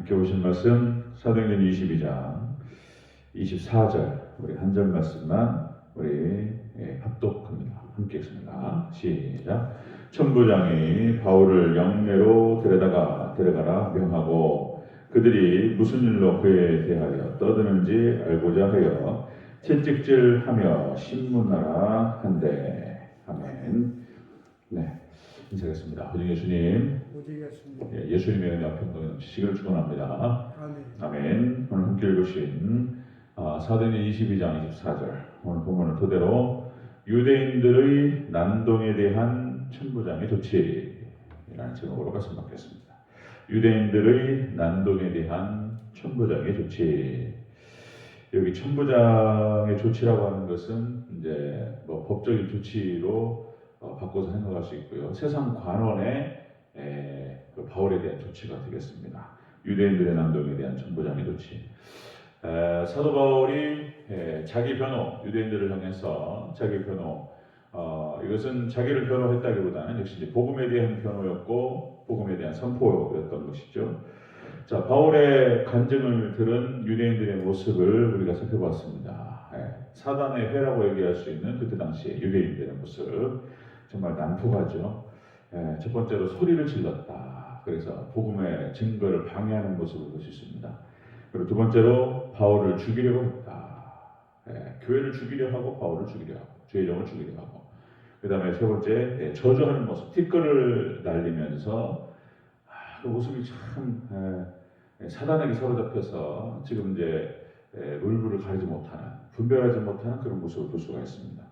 함께 보신 말씀 사도행전 22장 24절 우리 한 절 말씀만 우리 합독합니다. 함께 읽습니다. 시작. 천부장이 바울을 영내로 데려가라 명하고 그들이 무슨 일로 그에 대하여 떠드는지 알고자 하여 채찍질하며 신문하라 한대. 아멘. 네, 인사하겠습니다. 호중 예수님. 예수님의 은혜와 평강이 넘치시기를 축원합니다. 아멘. 오늘 함께 읽으신 사도행전 22장 24절 오늘 본문을 토대로 유대인들의 난동에 대한 천부장의 조치라는 제목으로 말씀 받겠습니다. 유대인들의 난동에 대한 천부장의 조치. 여기 천부장의 조치라고 하는 것은 이제 뭐 법적인 조치로 바꿔서 생각할 수 있고요. 세상 관원의 그 바울에 대한 조치가 되겠습니다. 유대인들의 난동에 대한 천부장의 조치. 사도 바울이 자기 변호, 유대인들을 향해서 자기 변호, 이것은 자기를 변호했다기보다는 역시 이제 복음에 대한 변호였고 복음에 대한 선포였던 것이죠. 자, 바울의 간증을 들은 유대인들의 모습을 우리가 살펴봤습니다. 사단의 회라고 얘기할 수 있는 그때 당시의 유대인들의 모습 정말 난폭하죠. 첫 번째로 소리를 질렀다. 그래서 복음의 증거를 방해하는 모습을 볼 수 있습니다. 그리고 두 번째로 바울을 죽이려고 했다. 교회를 죽이려 하고 바울을 죽이려 하고 주의 종을 죽이려 하고 그 다음에 세 번째 저주하는 모습, 티끌을 날리면서 그 모습이 참 사단에게 사로잡혀서 지금 이제 물불을 가리지 못하는, 분별하지 못하는 그런 모습을 볼 수가 있습니다.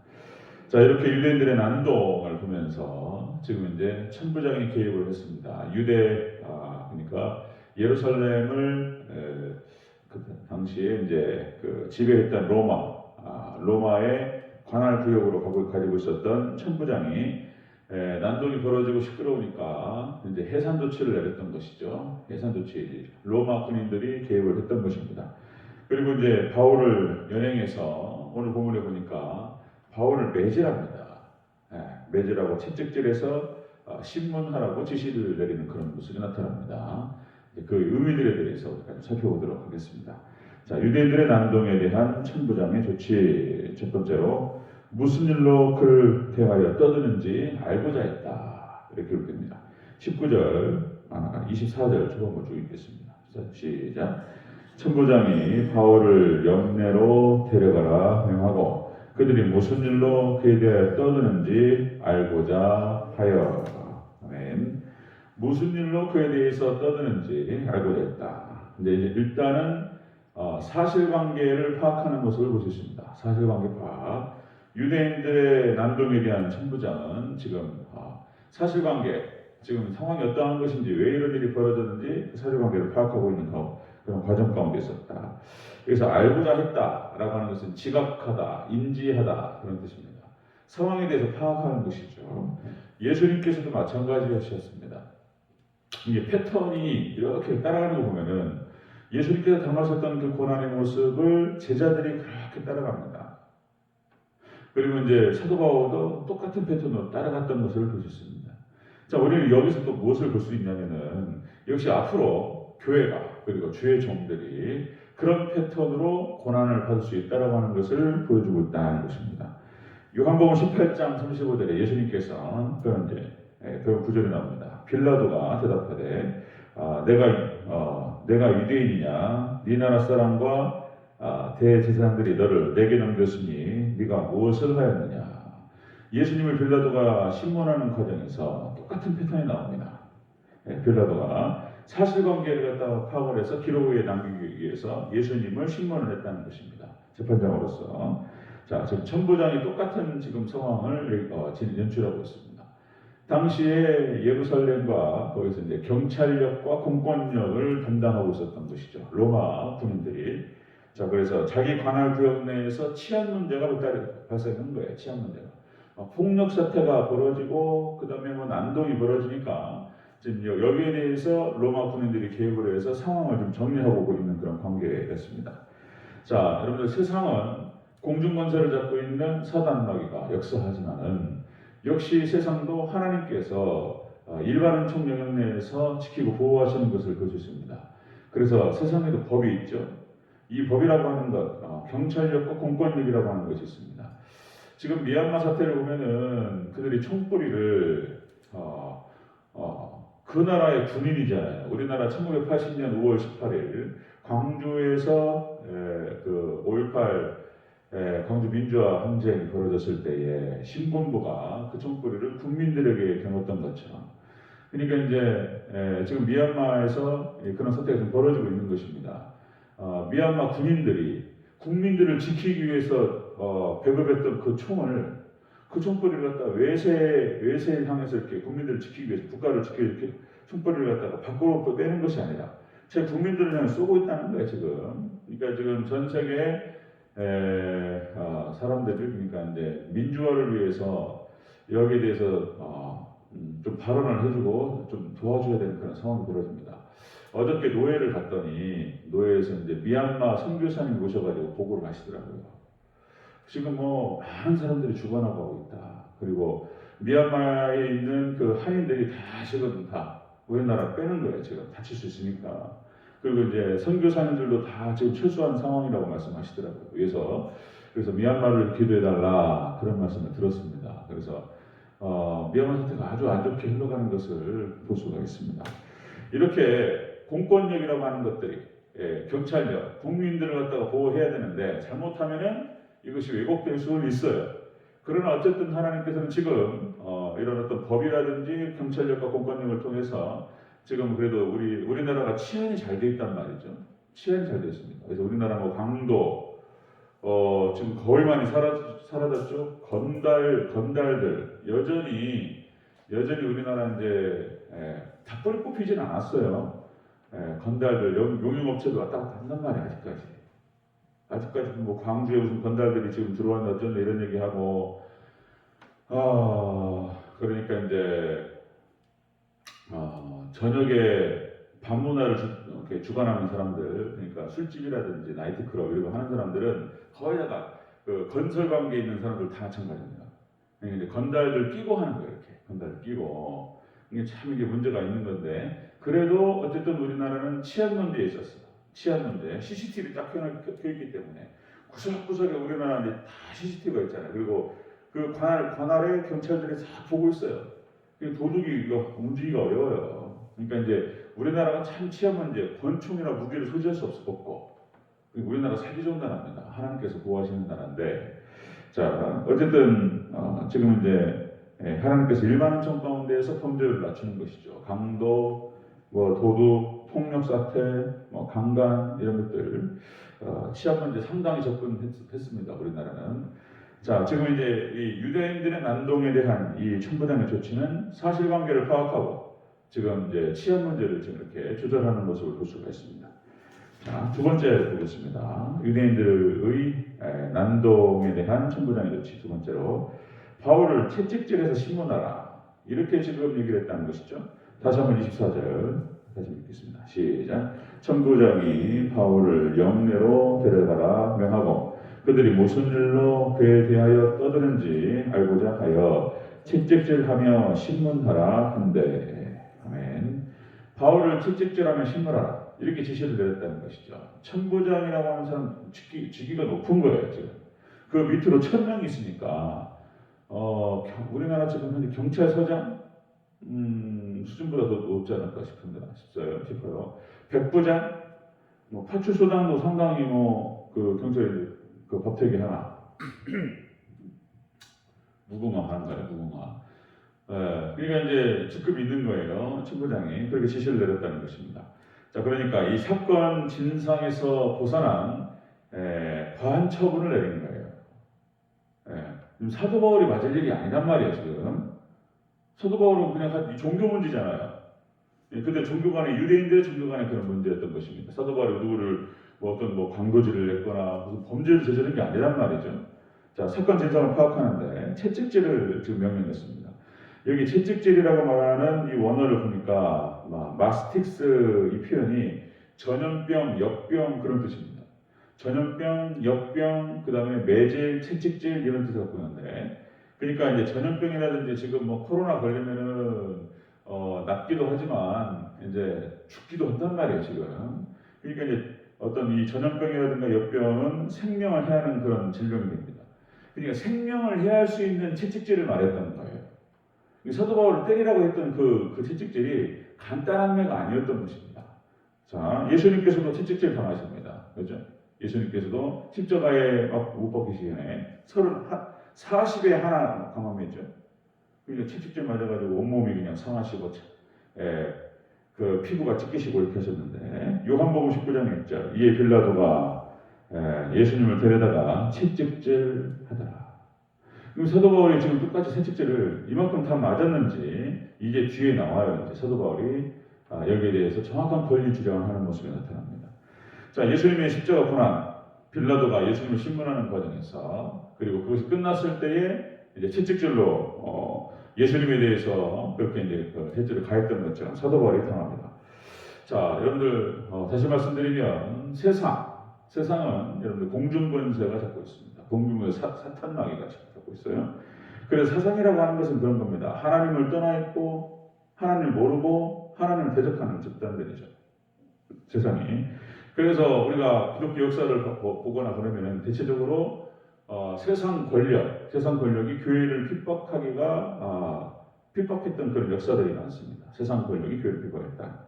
자, 이렇게 유대인들의 난동을 보면서 지금 이제 천부장이 개입을 했습니다. 그러니까 예루살렘을 그 당시에 이제 그 지배했던 로마의 관할 구역으로 가지고 있었던 천부장이 난동이 벌어지고 시끄러우니까 이제 해산 조치를 내렸던 것이죠. 해산 조치, 로마 군인들이 개입을 했던 것입니다. 그리고 이제 바울을 연행해서 오늘 본문에 보니까 바울을 매질합니다. 매질하고 채찍질해서 신문하라고 지시를 내리는 그런 모습이 나타납니다. 그 의미들에 대해서 우리가 살펴보도록 하겠습니다. 자, 유대인들의 난동에 대한 천부장의 조치. 첫 번째로 무슨 일로 그를 대하여 떠드는지 알고자 했다. 이렇게 기록됩니다. 24절 초반부 쭉 읽겠습니다. 시작. 천부장이 바울을 영내로 데려가라 명하고 그들이 무슨 일로 그에 대하여 떠드는지 알고자 하여. 아멘. 무슨 일로 그에 대해서 떠드는지 알고자 했다. 근데 이제 일단은 사실관계를 파악하는 모습을 볼 수 있습니다. 사실관계 파악. 유대인들의 난동에 대한 천부장은 지금 사실관계, 지금 상황이 어떠한 것인지 왜 이런 일이 벌어졌는지 그 사실관계를 파악하고 있는 그런 과정 가운데 있었다. 여기서 알고자 했다라고 하는 것은 지각하다, 인지하다 그런 뜻입니다. 상황에 대해서 파악하는 것이죠. 예수님께서도 마찬가지였습니다. 이게 패턴이 이렇게 따라가는 거 보면은 예수님께서 당하셨던 그 고난의 모습을 제자들이 그렇게 따라갑니다. 그리고 이제 사도 바울도 똑같은 패턴으로 따라갔던 모습을 볼 수 있습니다. 자, 우리는 여기서 또 무엇을 볼 수 있냐면은 역시 앞으로 교회가 그리고 주의 종들이 그런 패턴으로 고난을 받을 수 있다라고 하는 것을 보여주고 있다는 것입니다. 요한복음 18장 35절에 예수님께서 그런 구절이 나옵니다. 빌라도가 대답하되 내가 유대인이냐 네 나라 사람과 대제사장들이 너를 내게 넘겼으니 네가 무엇을 하였느냐. 예수님을 빌라도가 신문하는 과정에서 똑같은 패턴이 나옵니다. 빌라도가 사실관계를 갖다가 파악을 해서 기록에 남기기 위해서 예수님을 신문을 했다는 것입니다. 재판장으로서. 자, 지금 천부장이 똑같은 지금 상황을 연출하고 있습니다. 당시에 예루살렘과 거기서 이제 경찰력과 공권력을 담당하고 있었던 것이죠. 로마 군인들이. 자, 그래서 자기 관할 구역 내에서 치안 문제가 발생한 거예요. 치안 문제가. 폭력 사태가 벌어지고 그 다음에 난동이 벌어지니까 지금 여기에 대해서 로마 군인들이 개입을 해서 상황을 좀 정리하고 있는 그런 관계였습니다. 자, 여러분들 세상은 공중권세를 잡고 있는 사단 마귀가 역사하지만은 역시 세상도 하나님께서 일반 은총 영역 내에서 지키고 보호하시는 것을 볼 수 있습니다. 그래서 세상에도 법이 있죠. 이 법이라고 하는 것, 경찰력과 공권력이라고 하는 것이 있습니다. 지금 미얀마 사태를 보면은 그들이 총뿌리를 그 나라의 군인이잖아요. 우리나라 1980년 5월 18일 광주에서 그 5.18 광주 민주화 항쟁이 벌어졌을 때에 신본부가 그 총뿌리를 국민들에게 겨눴던 것처럼, 그러니까 이제 지금 미얀마에서 그런 사태가 좀 벌어지고 있는 것입니다. 미얀마 군인들이 국민들을 지키기 위해서 배급했던 그 총을, 그 총뿌리를 갖다가 외세를 향해서 이렇게 국민들을 지키기 위해서, 국가를 지키기 위해서 이렇게 총뿌리를 갖다가 밖으로 빼는 것이 아니라 제 국민들을 향해 쏘고 있다는 거예요 지금. 그러니까 지금 전 세계 사람들이, 그러니까 이제 민주화를 위해서 여기에 대해서 좀 발언을 해주고 좀 도와줘야 되는 그런 상황이 벌어집니다. 어저께 노예를 갔더니 노예에서 이제 미얀마 선교사님 모셔가지고 보고를 하시더라고요. 지금 뭐 많은 사람들이 죽어나가고 있다. 그리고 미얀마에 있는 그 한인들이 다 지금 다 우리나라 빼는 거예요. 지금 다칠 수 있으니까. 그리고 이제 선교사님들도 다 지금 철수한 상황이라고 말씀하시더라고요. 그래서 미얀마를 기도해달라 그런 말씀을 들었습니다. 그래서 미얀마 사태가 아주 안 좋게 흘러가는 것을 볼 수가 있습니다. 이렇게 공권력이라고 하는 것들이, 경찰력, 국민들을 갖다가 보호해야 되는데 잘못하면은 이것이 왜곡될 수는 있어요. 그러나 어쨌든 하나님께서는 지금 이런 어떤 법이라든지 경찰력과 공권력을 통해서 지금 그래도 우리나라가 치안이 잘 돼 있단 말이죠. 치안이 잘 돼 있습니다. 그래서 우리나라 뭐 강도 지금 거의 많이 사라졌죠. 건달들 여전히 우리나라 이제 다 뿌리 뽑히진 않았어요. 건달들 용융업체도 왔다 갔다 한단 말이에요. 아직까지 뭐 광주에 무슨 건달들이 지금 들어왔나 어쩐다 이런 얘기하고, 그러니까 이제 저녁에 밤문화를 주관하는 사람들, 그러니까 술집이라든지 나이트클럽 이런 거 하는 사람들은 거의 다가 그 건설 관계에 있는 사람들 다 마찬가지입니다. 그러니까 이제 건달들 끼고 하는 거예요. 이렇게 건달들 끼고. 이게 참 이게 문제가 있는 건데, 그래도 어쨌든 우리나라는 치안 문제에 있었어. 치안 문제, CCTV 딱 켜있기 때문에 구석구석에 우리나라는 다 CCTV가 있잖아요. 그리고 그 관할에 경찰들이 다 보고 있어요. 도둑이 이거 움직이기가 어려워요. 그러니까 이제 우리나라가 참 치안 문제, 권총이나 무기를 소지할 수 없고, 우리나라 살기 좋은 나라입니다. 하나님께서 보호하시는 나라인데, 자 어쨌든 지금 이제 하나님께서 일반 청 가운데에서 범죄율을 낮추는 것이죠. 강도, 뭐 도둑, 폭력 사태, 뭐 강간 이런 것들, 치안 문제 상당히 접근했습니다. 우리나라는. 자, 지금 이제 이 유대인들의 난동에 대한 이 천부장의 조치는 사실관계를 파악하고 지금 이제 치안 문제를 지금 이렇게 조절하는 모습을 볼 수가 있습니다. 자, 두 번째 보겠습니다. 유대인들의 난동에 대한 천부장의 조치. 두 번째로 바울을 채찍질해서 신문하라. 이렇게 지금 얘기를 했다는 것이죠. 다시 한번 24절 다시 읽겠습니다. 시작. 천부장이 바울을 영내로 데려가라 명하고 그들이 무슨 일로 그에 대하여 떠드는지 알고자 하여 채찍질하며 신문하라 한대. 아멘. 바울을 채찍질하며 신문하라 이렇게 지시를 내렸다는 것이죠. 천부장이라고 하는 사람 직위가 높은 거예요. 지금 그 밑으로 1000명이 있으니까 우리나라 지금 현재 경찰서장 수준보다 더 높지 않을까 싶어요. 백부장, 뭐 파출소장도 상당히 그 경찰 그 법태기 하나 무궁화 하는가요? 무궁화. 그러니까 이제 직급이 있는 거예요. 천부장이 그렇게 지시를 내렸다는 것입니다. 자, 그러니까 이 사건 진상에서 벗어난 과한 처분을 내린 거예요. 사도 바울이 맞을 일이 아니란 말이에요. 지금 사도 바울은 그냥 종교 문제잖아요. 근데 종교 간에 유대인들의 종교 간에 그런 문제였던 것입니다. 사도 바울이 누구를 어떤 광고질을 했거나 무슨 범죄를 저지른 게 아니란 말이죠. 자, 사건 진상을 파악하는데 채찍질을 지금 명령했습니다. 여기 채찍질이라고 말하는 이 원어를 보니까 마스틱스 이 표현이 전염병, 역병 그런 뜻입니다. 전염병, 역병, 그 다음에 매질, 채찍질 이런 뜻을 갖고 있는데, 그러니까 이제 전염병이라든지 지금 코로나 걸리면은 낫기도 하지만 이제 죽기도 한단 말이에요 지금. 그러니까 이제 어떤 이 전염병이라든가 역병은 생명을 해하는 그런 질병이 됩니다. 그러니까 생명을 해할 수 있는 채찍질을 말했다는 거예요. 사도 바울을 때리라고 했던 그 채찍질이 간단한 매가 아니었던 것입니다. 자, 예수님께서도 채찍질 당하십니다. 그렇죠? 예수님께서도 십자가에 못 박히시기 전에 40에 하나 감염했죠. 그러니까 채찍질 맞아가지고 온몸이 그냥 상하시고, 그 피부가 찢기시고 이렇게 하셨는데, 요한복음 19장에 있죠. 이에 빌라도가 예수님을 데려다가 채찍질 하더라. 그럼 사도 바울이 지금 똑같이 채찍질을 이만큼 다 맞았는지 이제 뒤에 나와요. 이제 사도 바울이 여기에 대해서 정확한 권리 주장을 하는 모습이 나타납니다. 자, 예수님의 십자가 고난, 빌라도가 예수님을 신문하는 과정에서, 그리고 그것이 끝났을 때에 이제 채찍질로 예수님에 대해서 그렇게 이제 그 채찍을 가했던 것처럼 사도 바울이 당합니다. 자, 여러분들 다시 말씀드리면 세상은 여러분들 공중권세가 잡고 있습니다. 공중권세 사탄마귀가 잡고 있어요. 그래서 사상이라고 하는 것은 그런 겁니다. 하나님을 떠나 있고 하나님을 모르고 하나님을 대적하는 집단들이죠. 세상이. 그래서 우리가 기독교 역사를 보거나 그러면 대체적으로 세상 권력이 교회를 핍박했던 그런 역사들이 많습니다. 세상 권력이 교회를 핍박했다.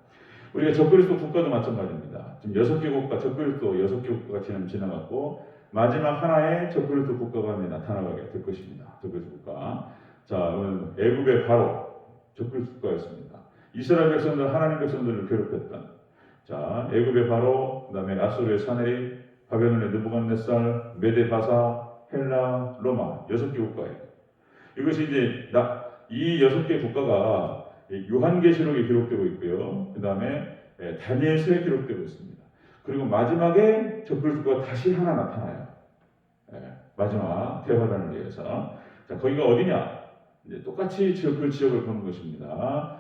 우리가 적그리스도 국가도 마찬가지입니다. 지금 6개 국가, 적그리스도 6개 국가가 지나갔고 마지막 하나의 적그리스도 국가가 나타나게 될 것입니다. 적그리스도 국가. 자, 오늘 애굽의 바로 적그리스도 국가였습니다. 이스라엘 백성들, 하나님 백성들을 괴롭혔던, 자, 애굽의 바로, 그다음에 아수르의 사네립, 바벨론의 느부갓네살, 메데바사, 헬라, 로마 6개 국가예요. 이것이 이제 이 6개 국가가 요한계시록에 기록되고 있고요. 그 다음에 다니엘서에 기록되고 있습니다. 그리고 마지막에 적그리스도가 다시 하나 나타나요. 마지막 대화단을 위해서. 자, 거기가 어디냐? 이제 똑같이 그 지역을 보는 것입니다.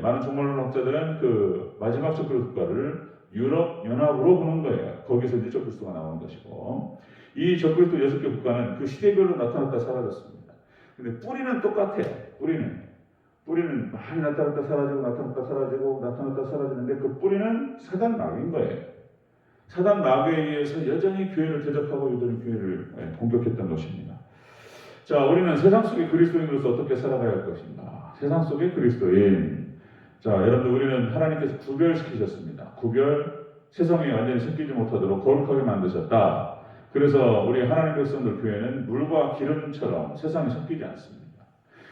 많은 종말론 학자들은 그 마지막 적그리스도 국가를 유럽 연합으로 보는 거예요. 거기서 이제 적그리스도가 나오는 것이고, 이 적그리스도 6개 국가는 그 시대별로 나타났다 사라졌습니다. 근데 뿌리는 똑같아요. 뿌리는 많이 나타났다 사라지고 나타났다 사라지는데 그 뿌리는 사단 마귀인 거예요. 사단 마귀에 의해서 여전히 교회를 대적하고 여전히 교회를 공격했던 것입니다. 자, 우리는 세상 속의 그리스도인으로서 어떻게 살아가야 할 것인가? 세상 속의 그리스도인. 자, 여러분들, 우리는 하나님께서 구별시키셨습니다. 세상에 완전히 섞이지 못하도록 거룩하게 만드셨다. 그래서 우리 하나님 백성들 교회는 물과 기름처럼 세상에 섞이지 않습니다.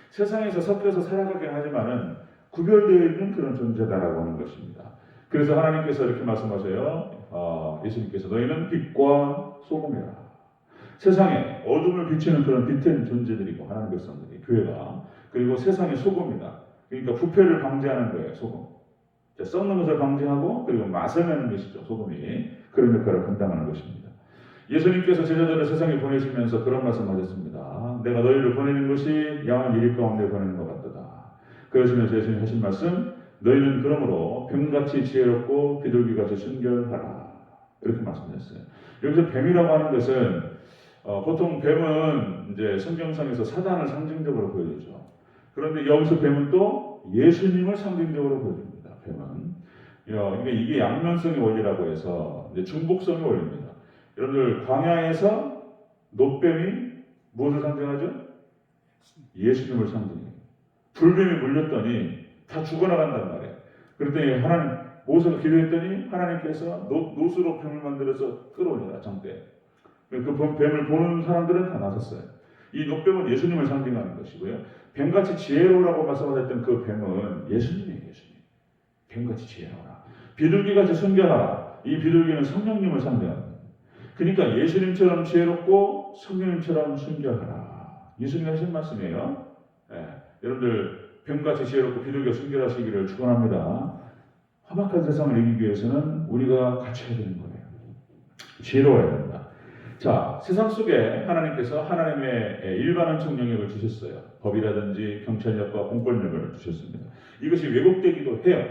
세상에서 섞여서 살아가긴 하지만은 구별되어 있는 그런 존재다라고 하는 것입니다. 그래서 하나님께서 이렇게 말씀하세요. 예수님께서 너희는 빛과 소금이라. 세상에 어둠을 비추는 그런 빛된 존재들이고 하나님 백성들이 교회가, 그리고 세상의 소금이다. 그러니까 부패를 방지하는 거예요. 소금. 자, 썩는 것을 방지하고 그리고 맛을 내는 것이죠. 소금이 그런 역할을 감당하는 것입니다. 예수님께서 제자들을 세상에 보내시면서 그런 말씀하셨습니다. 내가 너희를 보내는 것이 양을 이리 가운데 보내는 것 같도다. 그러시면서 예수님 하신 말씀, 너희는 그러므로 뱀같이 지혜롭고 비둘기같이 순결하라. 이렇게 말씀하셨어요. 여기서 뱀이라고 하는 것은 보통 뱀은 이제 성경상에서 사단을 상징적으로 보여주죠. 그런데 여기서 뱀은 또 예수님을 상징적으로 보여줍니다. 뱀은. 이게 양면성의 원리라고 해서 이제 중복성의 원리입니다. 여러분들, 광야에서 노뱀이 무엇을 상징하죠? 예수님을 상징해요. 불뱀이 물렸더니 다 죽어나간단 말이에요. 그랬더니 모세가 기도했더니 하나님께서 노수로 뱀을 만들어서 끌어올려라, 장대. 그 뱀을 보는 사람들은 다 나섰어요. 이 노뱀은 예수님을 상징하는 것이고요. 뱀같이 지혜로우라고 말씀하셨던 그 뱀은 예수님이에요. 예수님. 뱀같이 지혜로우라. 비둘기같이 순결하라. 이 비둘기는 성령님을 상징합니다. 그러니까 예수님처럼 지혜롭고 성령님처럼 순결하라. 예수님이 하신 말씀이에요. 여러분들, 뱀같이 지혜롭고 비둘기가 순결하시기를 축원합니다. 험악한 세상을 이기기 위해서는 우리가 갖춰야 되는 거예요. 지혜로워야 된다. 자, 세상 속에 하나님께서 하나님의 일반원칙 영역을 주셨어요. 법이라든지 경찰력과 공권력을 주셨습니다. 이것이 왜곡되기도 해요.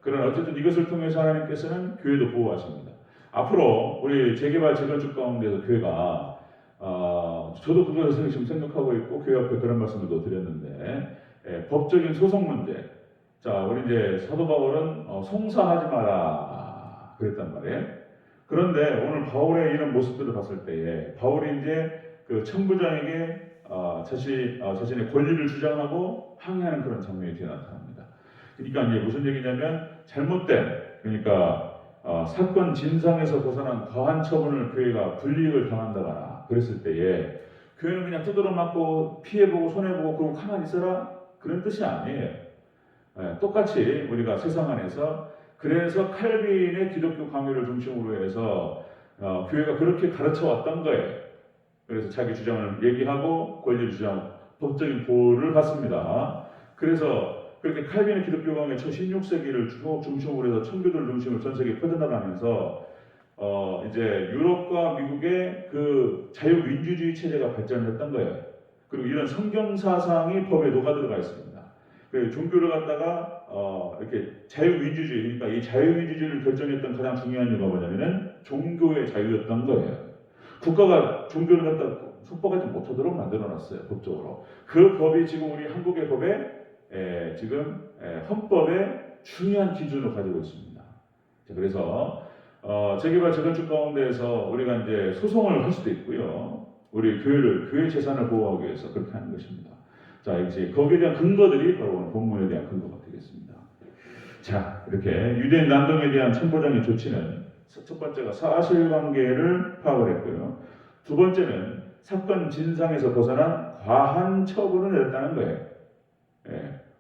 그러나 어쨌든 이것을 통해서 하나님께서는 교회도 보호하십니다. 앞으로 우리 재개발 재건축 가운데서 교회가 저도 그것을 지금 생각하고 있고 교회 앞에 그런 말씀도 드렸는데, 법적인 소송 문제. 자, 우리 이제 사도 바울은 송사하지 마라. 그랬단 말이에요. 그런데 오늘 바울의 이런 모습들을 봤을 때에 바울이 이제 그 천부장에게 자신의 권리를 주장하고 항의하는 그런 장면이 뒤에 나타납니다. 그러니까 이제 무슨 얘기냐면 잘못된 그러니까 사건 진상에서 벗어난 과한 처분을 교회가 불이익을 당한다거나 그랬을 때에 교회는 그냥 두드러 맞고 피해보고 손해보고 그러고 가만히 있어라 그런 뜻이 아니에요. 똑같이 우리가 세상 안에서 그래서 칼빈의 기독교 강요를 중심으로 해서 교회가 그렇게 가르쳐 왔던 거예요. 그래서 자기 주장을 얘기하고 권리를 주장, 법적인 보호를 받습니다. 그래서 그렇게 칼빈의 기독교 강요 초 16세기를 중심으로 해서 청교도를 중심으로 전 세계에 퍼져나가면서 이제 유럽과 미국의 그 자유민주주의 체제가 발전했던 거예요. 그리고 이런 성경 사상이 법에 녹아들어가 있습니다. 그 종교를 갖다가 이렇게 자유민주주의, 그러니까 이 자유민주주의를 결정했던 가장 중요한 이유가 뭐냐면은 종교의 자유였던 거예요. 국가가 종교를 갖다 속박하지 못하도록 만들어놨어요, 법적으로. 그 법이 지금 우리 한국의 법에 지금 헌법의 중요한 기준을 가지고 있습니다. 자, 그래서 재개발 재건축 가운데에서 우리가 이제 소송을 할 수도 있고요. 우리 교회 재산을 보호하기 위해서 그렇게 하는 것입니다. 자, 이제 거기에 대한 근거들이 바로 오늘 본문에 대한 근거가 되겠습니다. 자, 이렇게 유대인 난동에 대한 천부장의 조치는 첫 번째가 사실관계를 파악을 했고요. 두 번째는 사건 진상에서 벗어난 과한 처분을 내렸다는 거예요.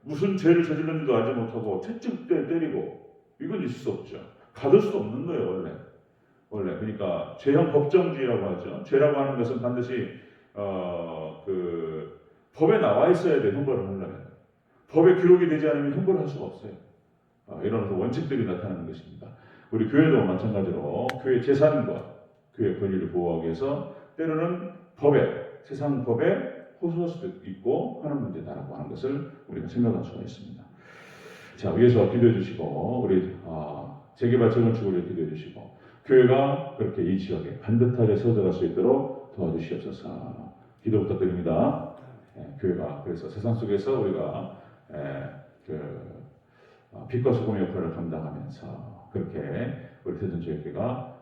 무슨 죄를 저질렀는지도 알지 못하고 채찍대 때리고 이건 있을 수 없죠. 가둘 수 없는 거예요, 원래. 그러니까 죄형 법정주의라고 하죠. 죄라고 하는 것은 반드시 그 법에 나와 있어야 돼, 형벌을 하려면. 법에 기록이 되지 않으면 형벌을 할 수가 없어요. 이런 원칙들이 나타나는 것입니다. 우리 교회도 마찬가지로 교회 재산과 교회 권리를 보호하기 위해서 때로는 세상 법에 호소할 수도 있고 하는 문제다라고 하는 것을 우리가 생각할 수가 있습니다. 자, 위에서 기도해 주시고 우리 재개발 재건축을 위해 기도해 주시고 교회가 그렇게 이 지역에 반듯하게 세워져갈 수 있도록 도와주시옵소서. 기도 부탁드립니다. 교회가 그래서 세상 속에서 우리가 빛과 소금의 역할을 감당하면서 그렇게 우리 대전지역교회가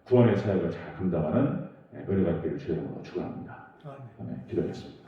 구원의 사역을 잘 감당하는 은혜가 있기를 주의 이름으로 축원합니다. 기도하겠습니다.